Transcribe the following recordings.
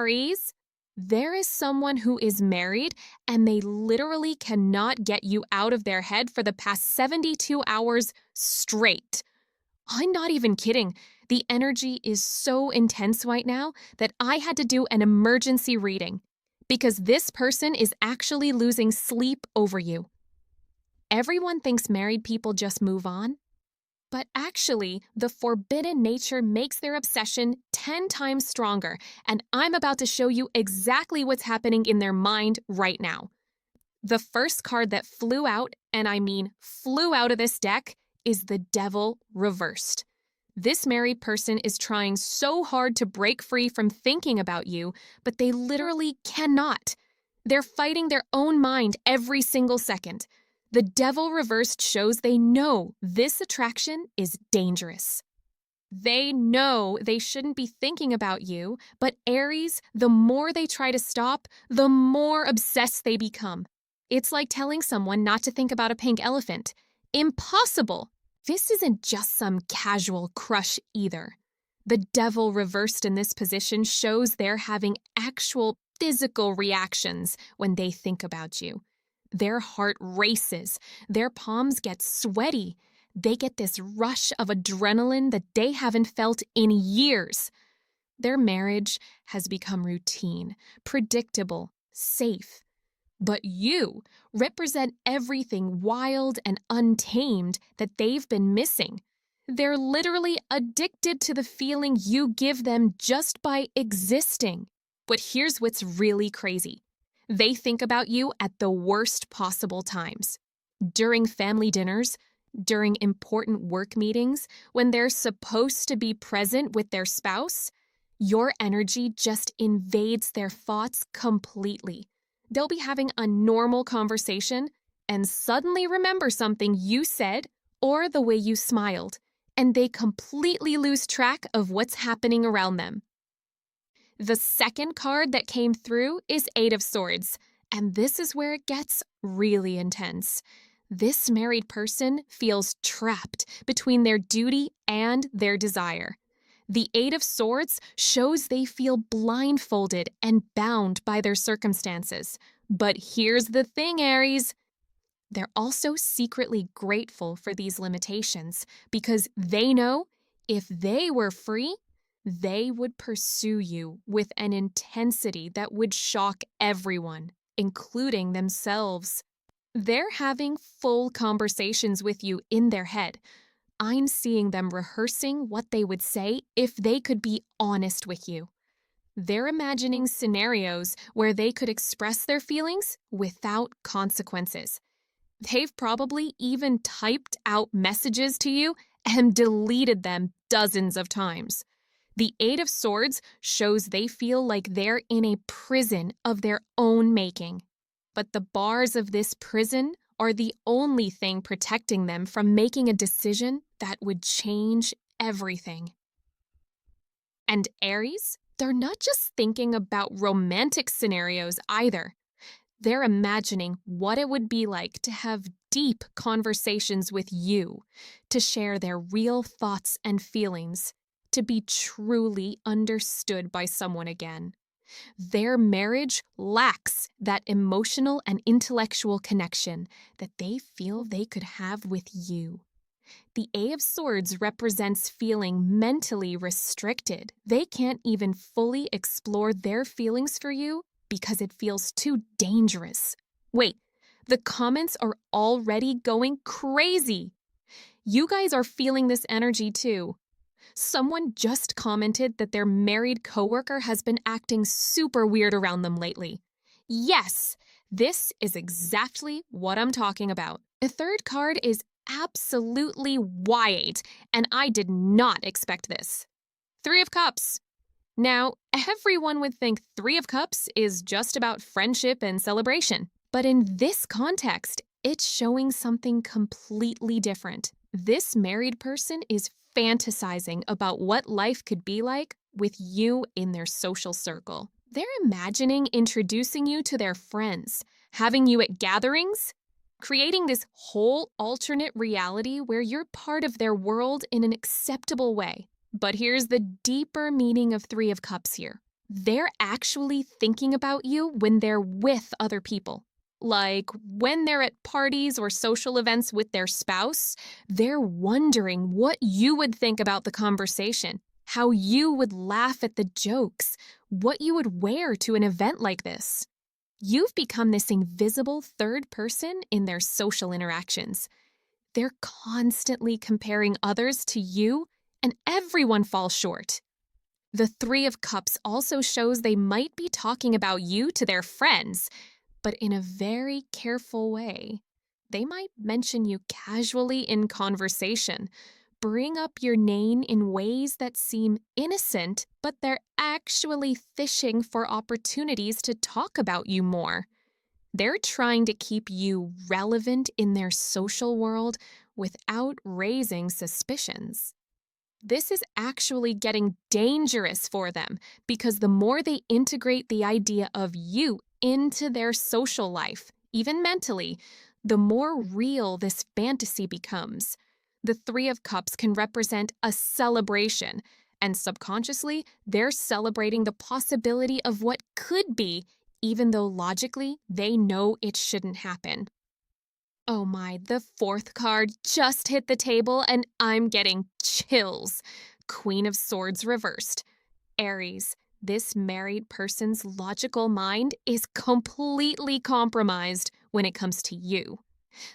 Aries, there is someone who is married and they literally cannot get you out of their head for the past 72 hours straight. I'm not even kidding. The energy is so intense right now that I had to do an emergency reading because this person is actually losing sleep over you. Everyone thinks married people just move on, but actually, the forbidden nature makes their obsession 10 times stronger, and I'm about to show you exactly what's happening in their mind right now. The first card that flew out, and I mean flew out of this deck, is the Devil reversed. This married person is trying so hard to break free from thinking about you, but they literally cannot. They're fighting their own mind every single second. The Devil reversed shows they know this attraction is dangerous. They know they shouldn't be thinking about you, but Aries, the more they try to stop, the more obsessed they become. It's like telling someone not to think about a pink elephant. Impossible! This isn't just some casual crush either. The Devil reversed in this position shows they're having actual physical reactions when they think about you. Their heart races, their palms get sweaty. They get this rush of adrenaline that they haven't felt in years. Their marriage has become routine, predictable, safe. But you represent everything wild and untamed that they've been missing. They're literally addicted to the feeling you give them just by existing. But here's what's really crazy. They think about you at the worst possible times. During family dinners, during important work meetings, when they're supposed to be present with their spouse, your energy just invades their thoughts completely. They'll be having a normal conversation and suddenly remember something you said or the way you smiled, and they completely lose track of what's happening around them. The second card that came through is Eight of Swords, and this is where it gets really intense. This married person feels trapped between their duty and their desire. The Eight of Swords shows they feel blindfolded and bound by their circumstances. But here's the thing, Aries. They're also secretly grateful for these limitations because they know if they were free, they would pursue you with an intensity that would shock everyone, including themselves. They're having full conversations with you in their head. I'm seeing them rehearsing what they would say if they could be honest with you. They're imagining scenarios where they could express their feelings without consequences. They've probably even typed out messages to you and deleted them dozens of times. The Eight of Swords shows they feel like they're in a prison of their own making. But the bars of this prison are the only thing protecting them from making a decision that would change everything. And Aries, they're not just thinking about romantic scenarios either. They're imagining what it would be like to have deep conversations with you, to share their real thoughts and feelings, to be truly understood by someone again. Their marriage lacks that emotional and intellectual connection that they feel they could have with you. The Eight of Swords represents feeling mentally restricted. They can't even fully explore their feelings for you because it feels too dangerous. Wait, the comments are already going crazy. You guys are feeling this energy too. Someone just commented that their married coworker has been acting super weird around them lately. Yes, this is exactly what I'm talking about. The third card is absolutely wild, and I did not expect this. Three of Cups. Now, everyone would think Three of Cups is just about friendship and celebration, but in this context, it's showing something completely different. This married person is fantasizing about what life could be like with you in their social circle. They're imagining introducing you to their friends, having you at gatherings, creating this whole alternate reality where you're part of their world in an acceptable way. But here's the deeper meaning of Three of Cups here. They're actually thinking about you when they're with other people. Like when they're at parties or social events with their spouse, they're wondering what you would think about the conversation, how you would laugh at the jokes, what you would wear to an event like this. You've become this invisible third person in their social interactions. They're constantly comparing others to you, and everyone falls short. The Three of Cups also shows they might be talking about you to their friends, but in a very careful way. They might mention you casually in conversation, bring up your name in ways that seem innocent, but they're actually fishing for opportunities to talk about you more. They're trying to keep you relevant in their social world without raising suspicions. This is actually getting dangerous for them because the more they integrate the idea of you into their social life, even mentally, the more real this fantasy becomes. The Three of Cups can represent a celebration, and subconsciously, they're celebrating the possibility of what could be, even though logically they know it shouldn't happen. Oh my, the fourth card just hit the table and I'm getting chills. Queen of Swords reversed. Aries, this married person's logical mind is completely compromised when it comes to you.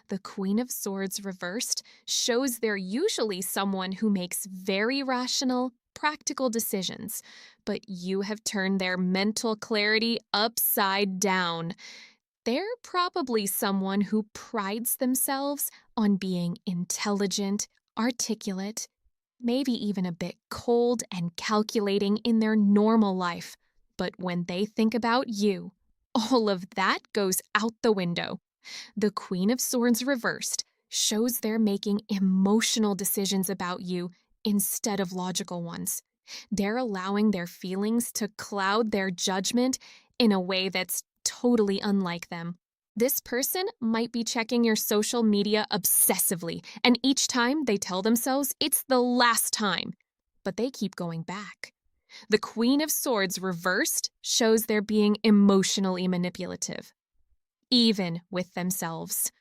The Queen of Swords reversed shows they're usually someone who makes very rational, practical decisions, but you have turned their mental clarity upside down. They're probably someone who prides themselves on being intelligent, articulate, maybe even a bit cold and calculating in their normal life. But when they think about you, all of that goes out the window. The Queen of Swords reversed shows they're making emotional decisions about you instead of logical ones. They're allowing their feelings to cloud their judgment in a way that's totally unlike them. This person might be checking your social media obsessively, and each time they tell themselves it's the last time, but they keep going back. The Queen of Swords reversed shows they're being emotionally manipulative, even with themselves.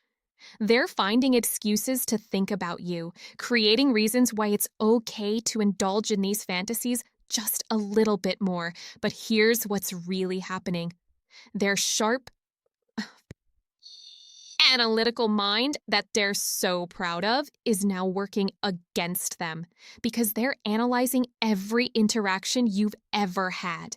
They're finding excuses to think about you, creating reasons why it's okay to indulge in these fantasies just a little bit more. But here's what's really happening. Their sharp, analytical mind that they're so proud of is now working against them because they're analyzing every interaction you've ever had.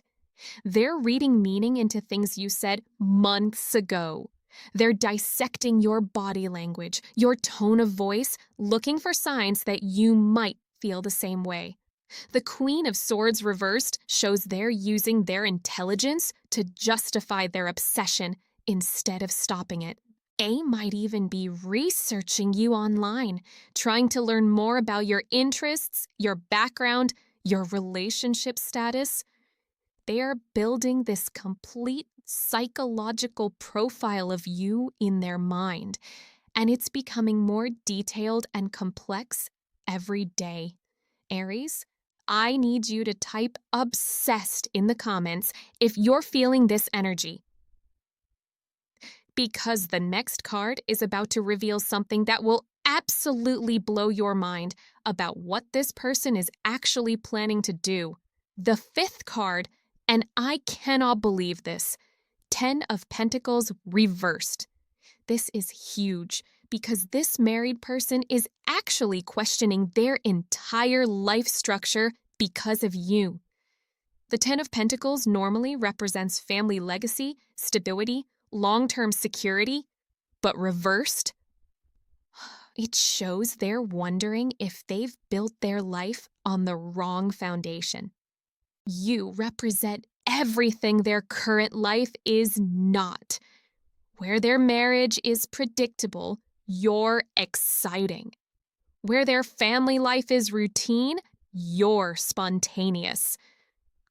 They're reading meaning into things you said months ago. They're dissecting your body language, your tone of voice, looking for signs that you might feel the same way. The Queen of Swords reversed shows they're using their intelligence to justify their obsession instead of stopping it. They might even be researching you online, trying to learn more about your interests, your background, your relationship status. They are building this complete psychological profile of you in their mind, and it's becoming more detailed and complex every day. Aries, I need you to type obsessed in the comments if you're feeling this energy, because the next card is about to reveal something that will absolutely blow your mind about what this person is actually planning to do. The fifth card, and I cannot believe this, 10 of Pentacles reversed. This is huge because this married person is actually questioning their entire life structure because of you. The 10 of Pentacles normally represents family legacy, stability, long-term security, but reversed, it shows they're wondering if they've built their life on the wrong foundation. You represent everything their current life is not. Where their marriage is predictable, you're exciting. Where their family life is routine, you're spontaneous.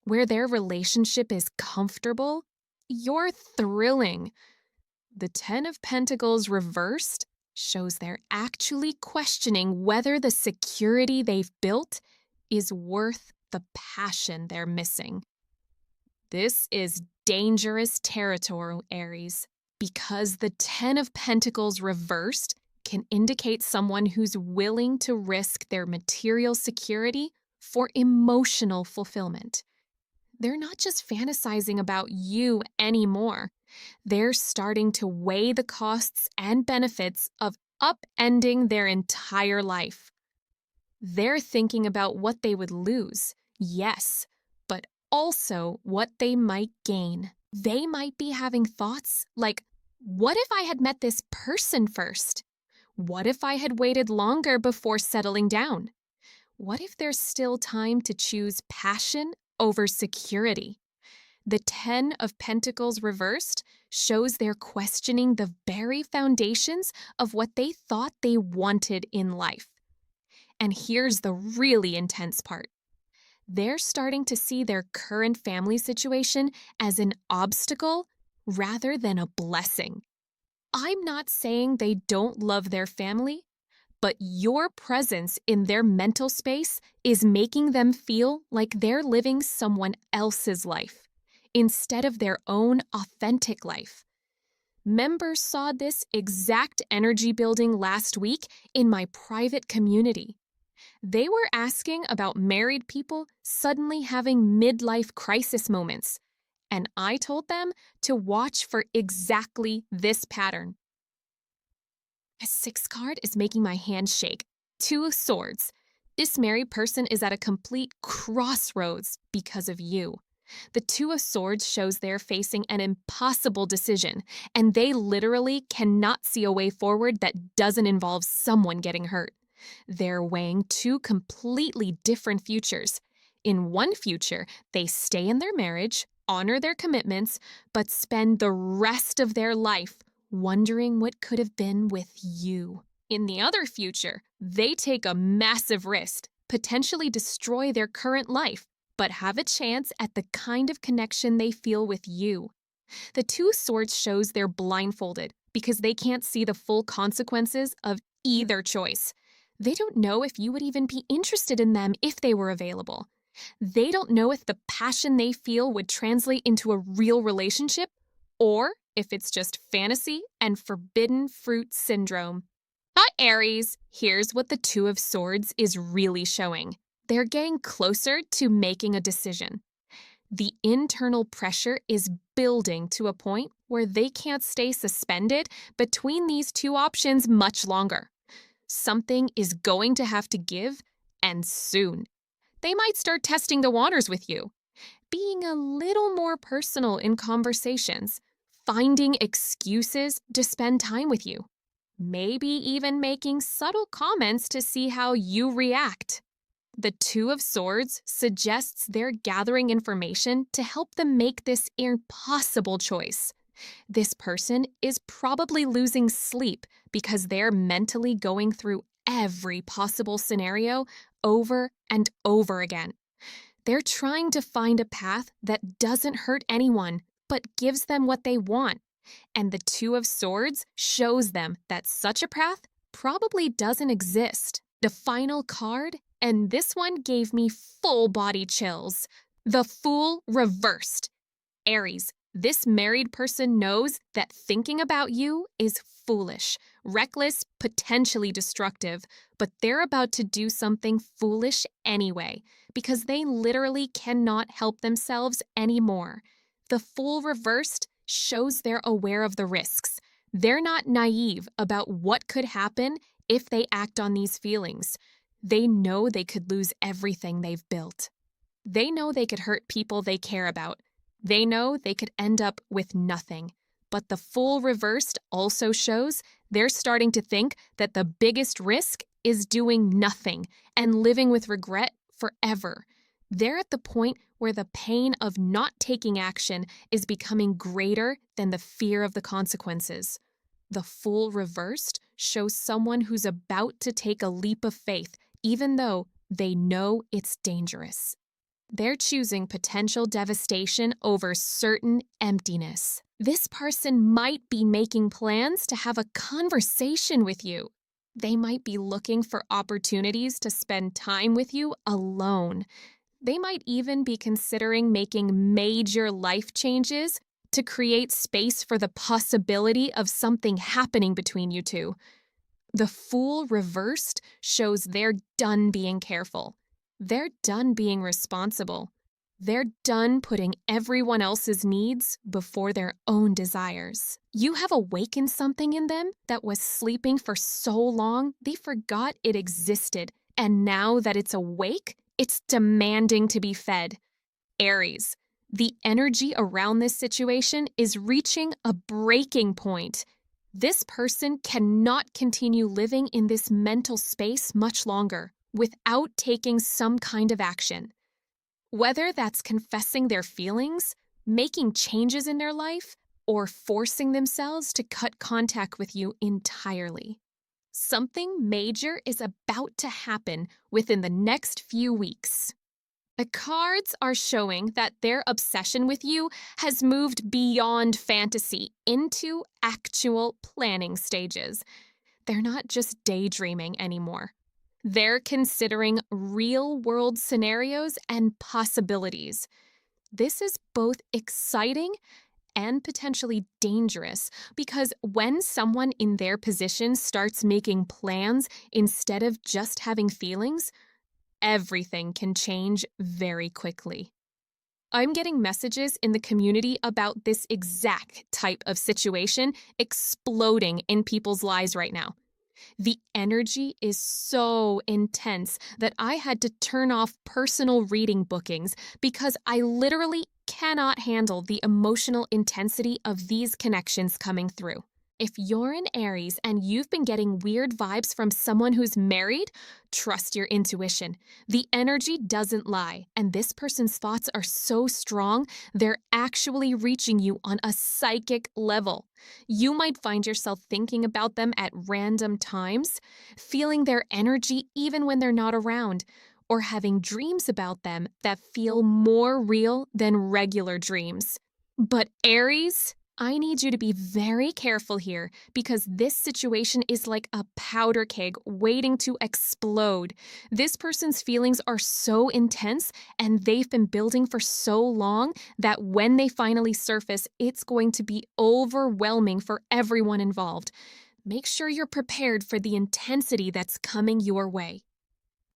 Where their relationship is comfortable, you're thrilling. The 10 of Pentacles reversed shows they're actually questioning whether the security they've built is worth the passion they're missing. This is dangerous territory, Aries, because the Ten of Pentacles reversed can indicate someone who's willing to risk their material security for emotional fulfillment. They're not just fantasizing about you anymore. They're starting to weigh the costs and benefits of upending their entire life. They're thinking about what they would lose, yes, but also what they might gain. They might be having thoughts like, what if I had met this person first? What if I had waited longer before settling down? What if there's still time to choose passion over security? The Ten of Pentacles reversed shows they're questioning the very foundations of what they thought they wanted in life. And here's the really intense part. They're starting to see their current family situation as an obstacle rather than a blessing. I'm not saying they don't love their family, but your presence in their mental space is making them feel like they're living someone else's life instead of their own authentic life. Members saw this exact energy building last week in my private community. They were asking about married people suddenly having midlife crisis moments, and I told them to watch for exactly this pattern. A 6 card is making my hand shake. 2 of Swords. This married person is at a complete crossroads because of you. The 2 of Swords shows they're facing an impossible decision, and they literally cannot see a way forward that doesn't involve someone getting hurt. They're weighing 2 completely different futures. In one future, they stay in their marriage, honor their commitments, but spend the rest of their life wondering what could have been with you. In the other future, they take a massive risk, potentially destroy their current life, but have a chance at the kind of connection they feel with you. The 2 Swords shows they're blindfolded because they can't see the full consequences of either choice. They don't know if you would even be interested in them if they were available. They don't know if the passion they feel would translate into a real relationship, or if it's just fantasy and forbidden fruit syndrome. But Aries, here's what the 2 of Swords is really showing. They're getting closer to making a decision. The internal pressure is building to a point where they can't stay suspended between these 2 options much longer. Something is going to have to give, and soon. They might start testing the waters with you, being a little more personal in conversations, finding excuses to spend time with you, maybe even making subtle comments to see how you react. The 2 of Swords suggests they're gathering information to help them make this impossible choice. This person is probably losing sleep because they're mentally going through every possible scenario over and over again. They're trying to find a path that doesn't hurt anyone, but gives them what they want. And the 2 of Swords shows them that such a path probably doesn't exist. The final card, and this one gave me full body chills. The Fool reversed. Aries, this married person knows that thinking about you is foolish, reckless, potentially destructive, but they're about to do something foolish anyway because they literally cannot help themselves anymore. The Fool reversed shows they're aware of the risks. They're not naive about what could happen if they act on these feelings. They know they could lose everything they've built. They know they could hurt people they care about. They know they could end up with nothing. But the Fool reversed also shows they're starting to think that the biggest risk is doing nothing and living with regret forever. They're at the point where the pain of not taking action is becoming greater than the fear of the consequences. The Fool reversed shows someone who's about to take a leap of faith, even though they know it's dangerous. They're choosing potential devastation over certain emptiness. This person might be making plans to have a conversation with you. They might be looking for opportunities to spend time with you alone. They might even be considering making major life changes to create space for the possibility of something happening between you two. The Fool reversed shows they're done being careful. They're done being responsible. They're done putting everyone else's needs before their own desires. You have awakened something in them that was sleeping for so long they forgot it existed, and now that it's awake, it's demanding to be fed. Aries, the energy around this situation is reaching a breaking point. This person cannot continue living in this mental space much longer without taking some kind of action. Whether that's confessing their feelings, making changes in their life, or forcing themselves to cut contact with you entirely. Something major is about to happen within the next few weeks. The cards are showing that their obsession with you has moved beyond fantasy into actual planning stages. They're not just daydreaming anymore. They're considering real-world scenarios and possibilities. This is both exciting and potentially dangerous because when someone in their position starts making plans instead of just having feelings, everything can change very quickly. I'm getting messages in the community about this exact type of situation exploding in people's lives right now. The energy is so intense that I had to turn off personal reading bookings because I literally cannot handle the emotional intensity of these connections coming through. If you're an Aries and you've been getting weird vibes from someone who's married, trust your intuition. The energy doesn't lie, and this person's thoughts are so strong, they're actually reaching you on a psychic level. You might find yourself thinking about them at random times, feeling their energy even when they're not around, or having dreams about them that feel more real than regular dreams. But Aries, I need you to be very careful here because this situation is like a powder keg waiting to explode. This person's feelings are so intense and they've been building for so long that when they finally surface, it's going to be overwhelming for everyone involved. Make sure you're prepared for the intensity that's coming your way.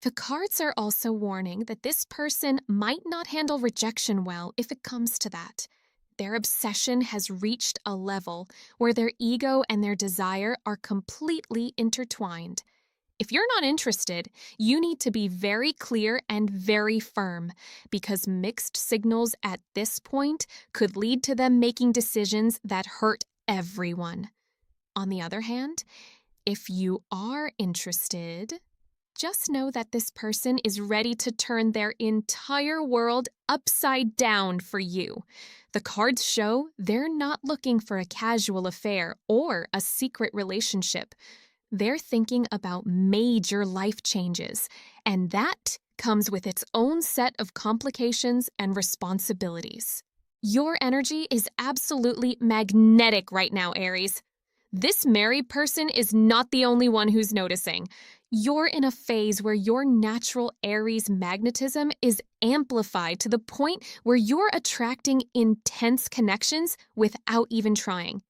The cards are also warning that this person might not handle rejection well if it comes to that. Their obsession has reached a level where their ego and their desire are completely intertwined. If you're not interested, you need to be very clear and very firm, because mixed signals at this point could lead to them making decisions that hurt everyone. On the other hand, if you are interested, just know that this person is ready to turn their entire world upside down for you. The cards show they're not looking for a casual affair or a secret relationship. They're thinking about major life changes, and that comes with its own set of complications and responsibilities. Your energy is absolutely magnetic right now, Aries. This married person is not the only one who's noticing. You're in a phase where your natural Aries magnetism is amplified to the point where you're attracting intense connections without even trying.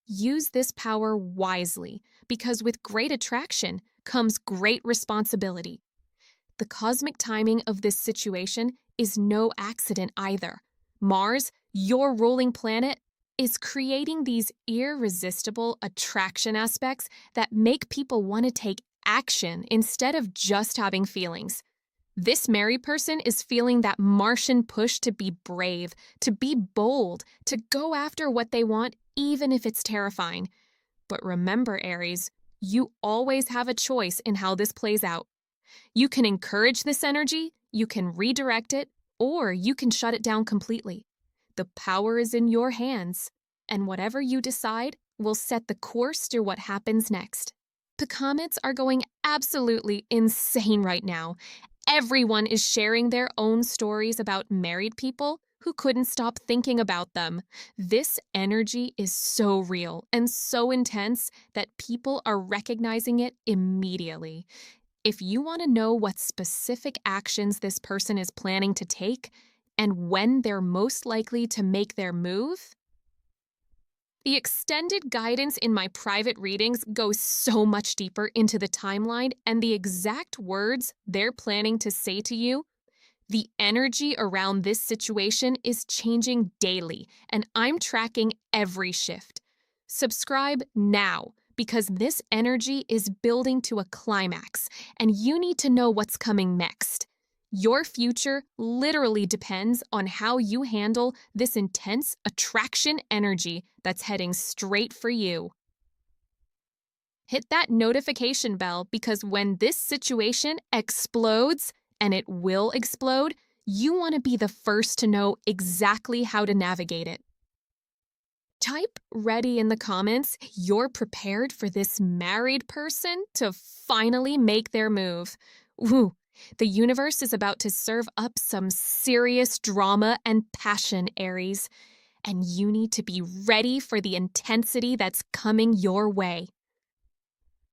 Use this power wisely, because with great attraction comes great responsibility. The cosmic timing of this situation is no accident either. Mars, your ruling planet, is creating these irresistible attraction aspects that make people want to take action instead of just having feelings. This married person is feeling that Martian push to be brave, to be bold, to go after what they want, even if it's terrifying. But remember, Aries, you always have a choice in how this plays out. You can encourage this energy, you can redirect it, or you can shut it down completely. The power is in your hands, and whatever you decide will set the course to what happens next. The comments are going absolutely insane right now. Everyone is sharing their own stories about married people who couldn't stop thinking about them. This energy is so real and so intense that people are recognizing it immediately. If you want to know what specific actions this person is planning to take and when they're most likely to make their move, the extended guidance in my private readings goes so much deeper into the timeline and the exact words they're planning to say to you. The energy around this situation is changing daily, and I'm tracking every shift. Subscribe now because this energy is building to a climax, and you need to know what's coming next. Your future literally depends on how you handle this intense attraction energy that's heading straight for you. Hit that notification bell because when this situation explodes, and it will explode, you want to be the first to know exactly how to navigate it. Type ready in the comments you're prepared for this married person to finally make their move. Woo! The universe is about to serve up some serious drama and passion, Aries, and you need to be ready for the intensity that's coming your way.